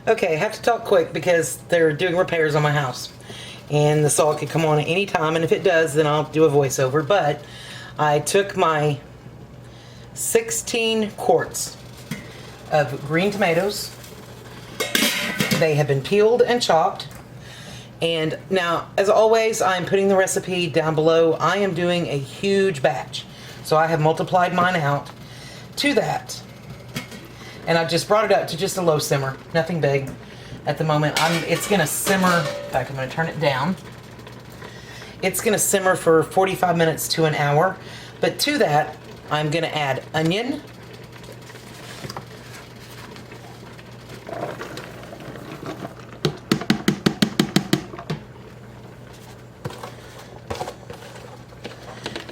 Okay, I have to talk quick because they're doing repairs on my house. And the saw could come on at any time, and if it does, then I'll do a voiceover. But I took my 16 quarts of green tomatoes. They have been peeled and chopped. And now, as always, I'm putting the recipe down below. I am doing a huge batch. So I have multiplied mine out to that. And I've just brought it up to just a low simmer. Nothing big at the moment. It's going to simmer. In fact, I'm going to turn it down. It's going to simmer for 45 minutes to an hour. But to that, I'm going to add onion.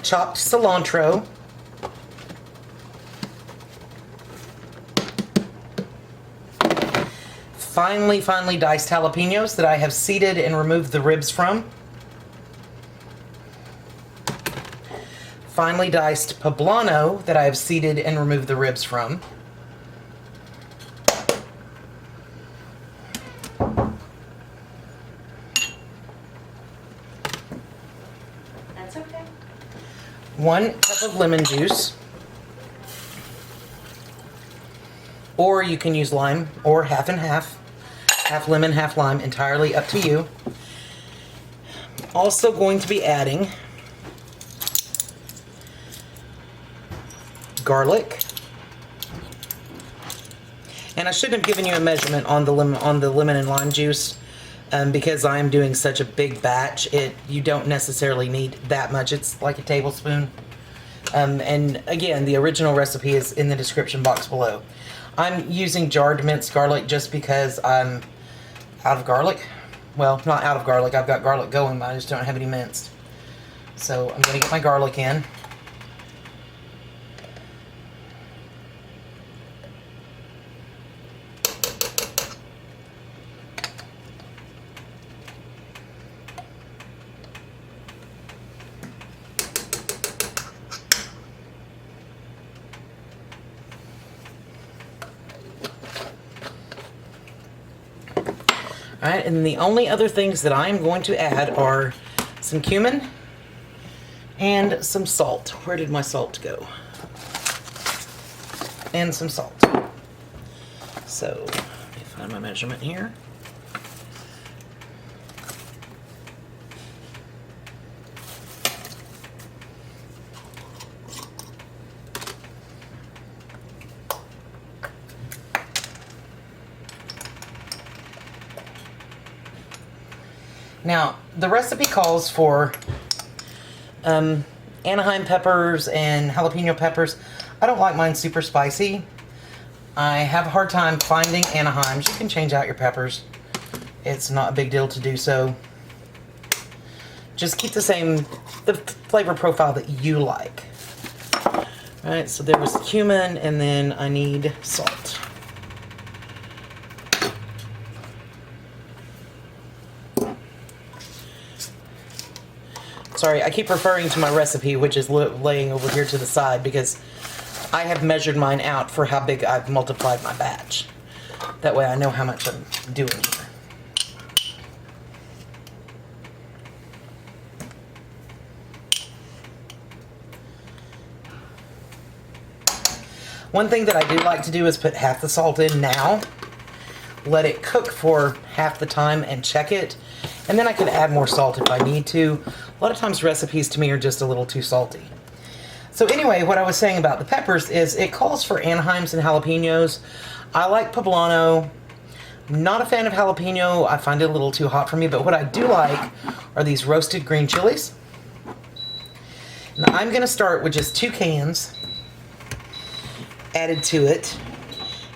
Chopped cilantro. Finely diced jalapenos that I have seeded and removed the ribs from. Finely diced poblano that I have seeded and removed the ribs from. That's okay. 1 cup of lemon juice. Or you can use lime, or half and half. Half lemon, half lime, entirely up to you. Also going to be adding garlic. And I shouldn't have given you a measurement on the lemon and lime juice because I'm doing such a big batch. You don't necessarily need that much. It's like a tablespoon. And again, the original recipe is in the description box below. I'm using jarred minced garlic just because I'm out of garlic. Well, not out of garlic. I've got garlic going, but I just don't have any minced. So I'm going to get my garlic in. Alright, and the only other things that I'm going to add are some cumin and some salt. Where did my salt go? And some salt. So, let me find my measurement here. Now, the recipe calls for Anaheim peppers and jalapeno peppers. I don't like mine super spicy. I have a hard time finding Anaheims. You can change out your peppers. It's not a big deal to do so. Just keep the flavor profile that you like. Alright, so there was cumin, and then I need salt. Sorry, I keep referring to my recipe, which is laying over here to the side, because I have measured mine out for how big I've multiplied my batch. That way I know how much I'm doing here. One thing that I do like to do is put half the salt in now, let it cook for half the time and check it, and then I can add more salt if I need to. A lot of times recipes to me are just a little too salty. So anyway, what I was saying about the peppers is it calls for Anaheims and jalapenos. I like poblano. Not a fan of jalapeno. I find it a little too hot for me, but what I do like are these roasted green chilies. Now I'm going to start with just 2 cans added to it.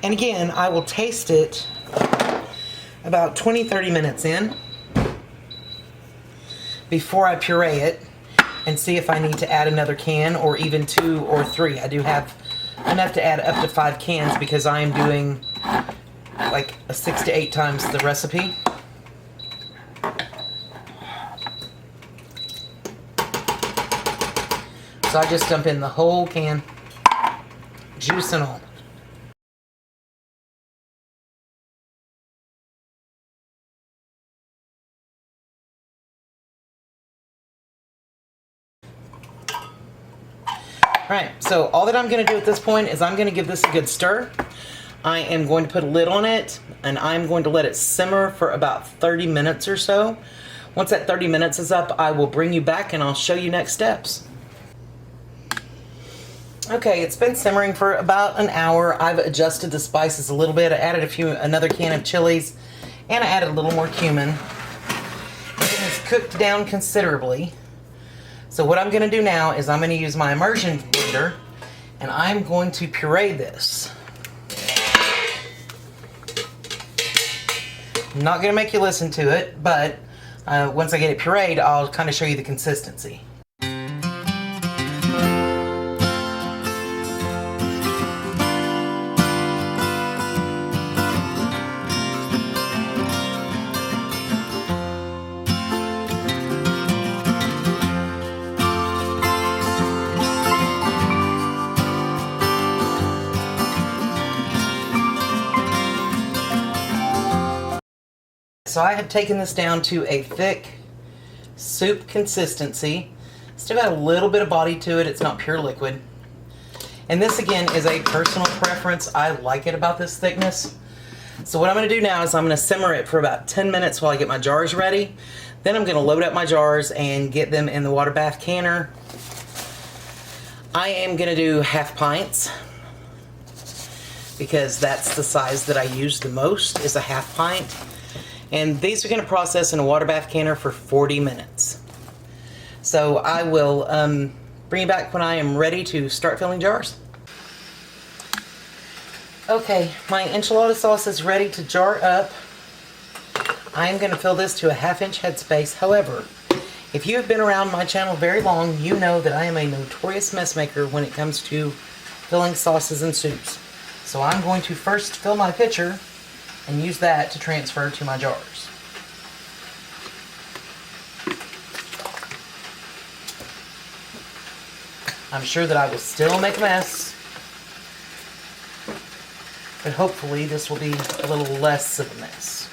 And again, I will taste it about 20-30 minutes in before I puree it and see if I need to add another can or even 2 or 3. I do have enough to add up to 5 cans because I am doing like 6 to 8 times the recipe. So I just dump in the whole can, juice and all. Alright, so all that I'm going to do at this point is I'm going to give this a good stir. I am going to put a lid on it, and I'm going to let it simmer for about 30 minutes or so. Once that 30 minutes is up, I will bring you back and I'll show you next steps. Okay, it's been simmering for about an hour. I've adjusted the spices a little bit. I added another can of chilies, and I added a little more cumin. It has cooked down considerably. So what I'm going to do now is I'm going to use my immersion blender, and I'm going to puree this. I'm not going to make you listen to it, but once I get it pureed, I'll kind of show you the consistency. So I have taken this down to a thick soup consistency. Still got a little bit of body to it. It's not pure liquid. And this again is a personal preference. I like it about this thickness. So what I'm going to do now is I'm going to simmer it for about 10 minutes while I get my jars ready. Then I'm going to load up my jars and get them in the water bath canner. I am going to do half pints because that's the size that I use the most, is a half pint. And these are going to process in a water bath canner for 40 minutes. So I will bring you back when I am ready to start filling jars. Okay, my enchilada sauce is ready to jar up. I am going to fill this to a 1/2 inch headspace. However, if you have been around my channel very long, you know that I am a notorious mess maker when it comes to filling sauces and soups. So I'm going to first fill my pitcher and use that to transfer to my jars. I'm sure that I will still make a mess, but hopefully this will be a little less of a mess.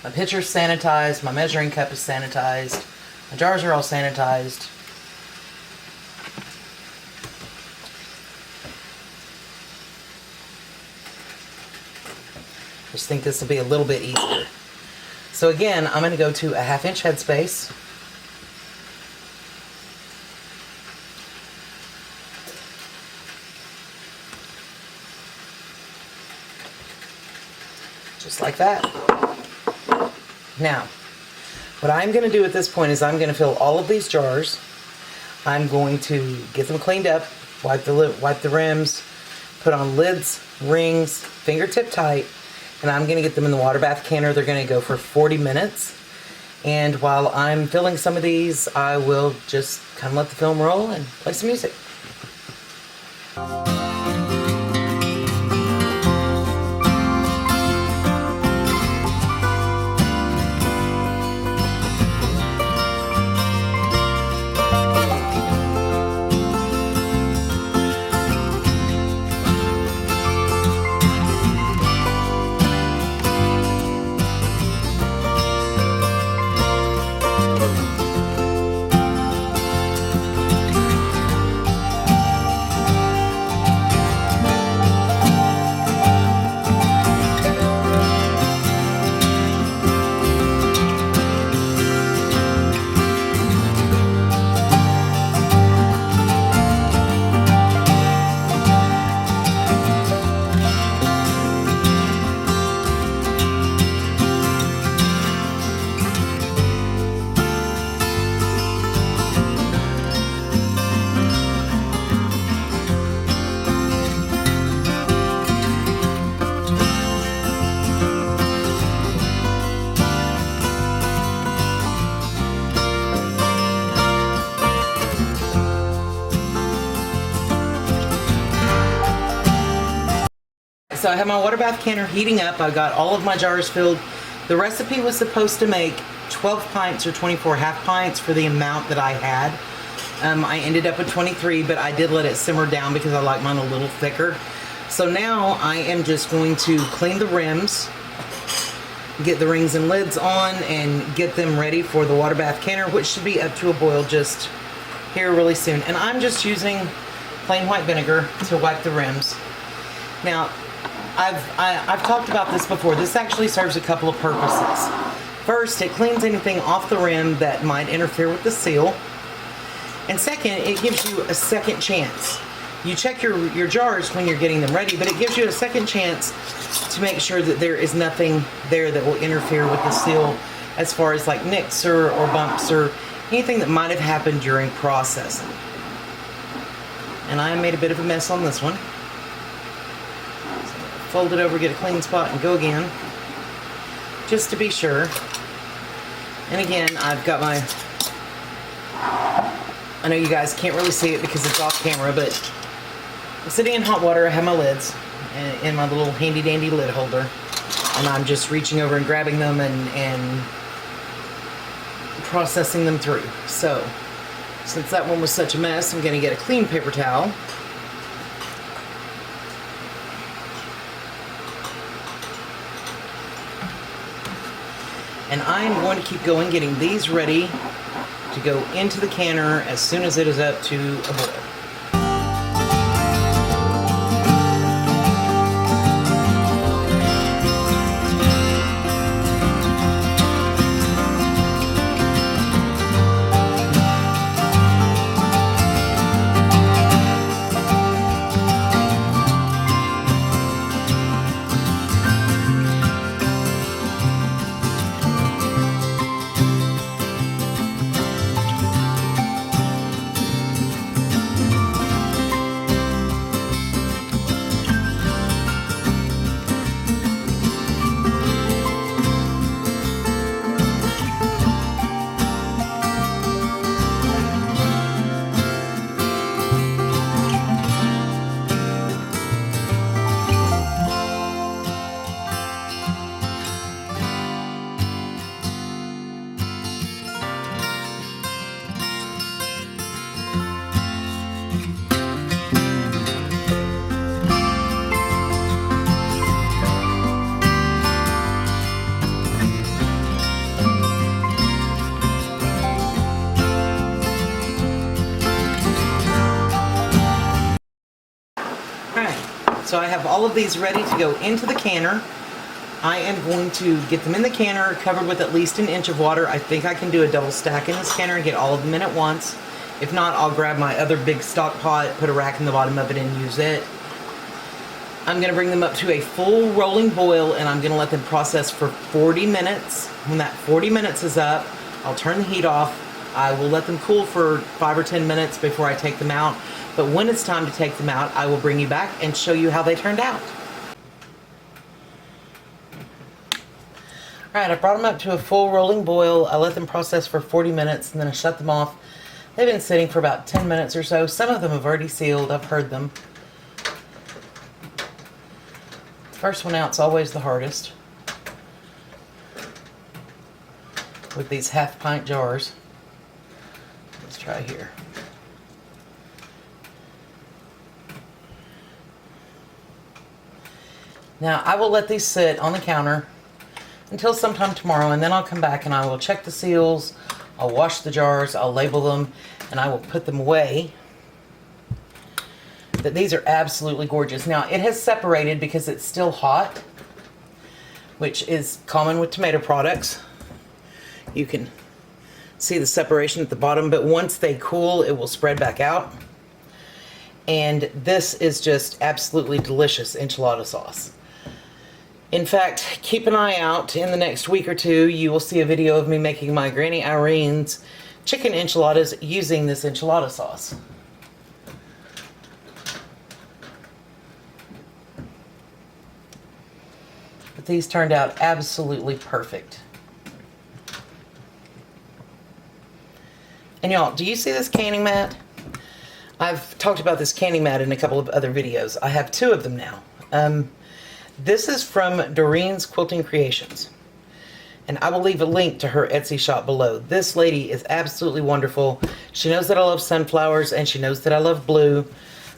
My pitcher's sanitized, my measuring cup is sanitized, my jars are all sanitized. Just think this will be a little bit easier. So again, I'm going to go to a 1/2 inch headspace. Just like that. Now, what I'm going to do at this point is I'm going to fill all of these jars. I'm going to get them cleaned up, wipe the rims, put on lids, rings, fingertip tight, and I'm going to get them in the water bath canner. They're going to go for 40 minutes. And while I'm filling some of these, I will just kind of let the film roll and play some music. So I have my water bath canner heating up. I've got all of my jars filled. The recipe was supposed to make 12 pints or 24 half pints for the amount that I had. I ended up with 23, but I did let it simmer down because I like mine a little thicker. So now I am just going to clean the rims get the rings and lids on, and get them ready for the water bath canner, which should be up to a boil just here really soon. And I'm just using plain white vinegar to wipe the rims. Now, I've talked about this before. This actually serves a couple of purposes. First, it cleans anything off the rim that might interfere with the seal. And second, it gives you a second chance. You check your jars when you're getting them ready, but it gives you a second chance to make sure that there is nothing there that will interfere with the seal as far as like nicks or bumps or anything that might have happened during processing. And I made a bit of a mess on this one. So fold it over, get a clean spot, and go again, just to be sure. And again, I've got my, I know you guys can't really see it because it's off camera, but I'm sitting in hot water. I have my lids in my little handy dandy lid holder, and I'm just reaching over and grabbing them and processing them through. So since that one was such a mess, I'm going to get a clean paper towel. And I'm going to keep going, getting these ready to go into the canner as soon as it is up to a boil. So I have all of these ready to go into the canner. I am going to get them in the canner, covered with at least 1 inch of water. I think I can do a double stack in this canner and get all of them in at once. If not, I'll grab my other big stock pot, put a rack in the bottom of it, and use it. I'm going to bring them up to a full rolling boil, and I'm going to let them process for 40 minutes. When that 40 minutes is up, I'll turn the heat off. I will let them cool for 5 or 10 minutes before I take them out. But when it's time to take them out, I will bring you back and show you how they turned out. Alright, I brought them up to a full rolling boil. I let them process for 40 minutes and then I shut them off. They've been sitting for about 10 minutes or so. Some of them have already sealed. I've heard them. The first one out's always the hardest with these half-pint jars. Let's try here. Now, I will let these sit on the counter until sometime tomorrow, and then I'll come back and I will check the seals, I'll wash the jars, I'll label them, and I will put them away. But these are absolutely gorgeous. Now, it has separated because it's still hot, which is common with tomato products. You can see the separation at the bottom, but once they cool, it will spread back out. And this is just absolutely delicious enchilada sauce. In fact, keep an eye out. In the next week or two, you will see a video of me making my Granny Irene's chicken enchiladas using this enchilada sauce. But these turned out absolutely perfect. And y'all, do you see this canning mat? I've talked about this canning mat in a couple of other videos. I have 2 of them now. This is from Doreen's Quilting Creations. And I will leave a link to her Etsy shop below. This lady is absolutely wonderful. She knows that I love sunflowers and she knows that I love blue.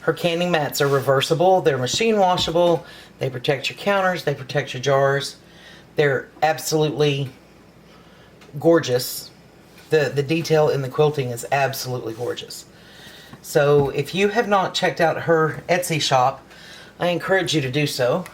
Her canning mats are reversible. They're machine washable. They protect your counters. They protect your jars. They're absolutely gorgeous. The detail in the quilting is absolutely gorgeous. So if you have not checked out her Etsy shop, I encourage you to do so.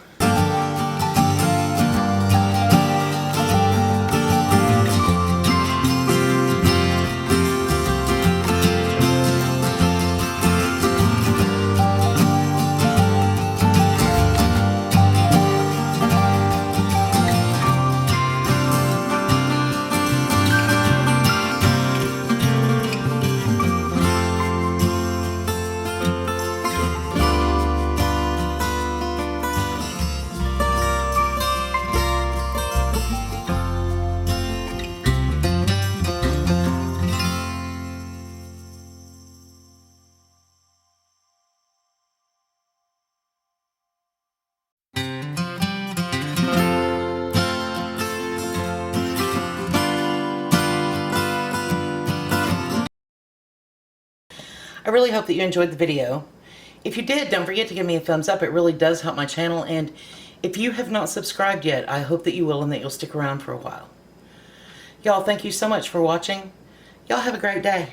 I really hope that you enjoyed the video. If you did, don't forget to give me a thumbs up. It really does help my channel. And if you have not subscribed yet, I hope that you will and that you'll stick around for a while. Y'all, thank you so much for watching. Y'all have a great day.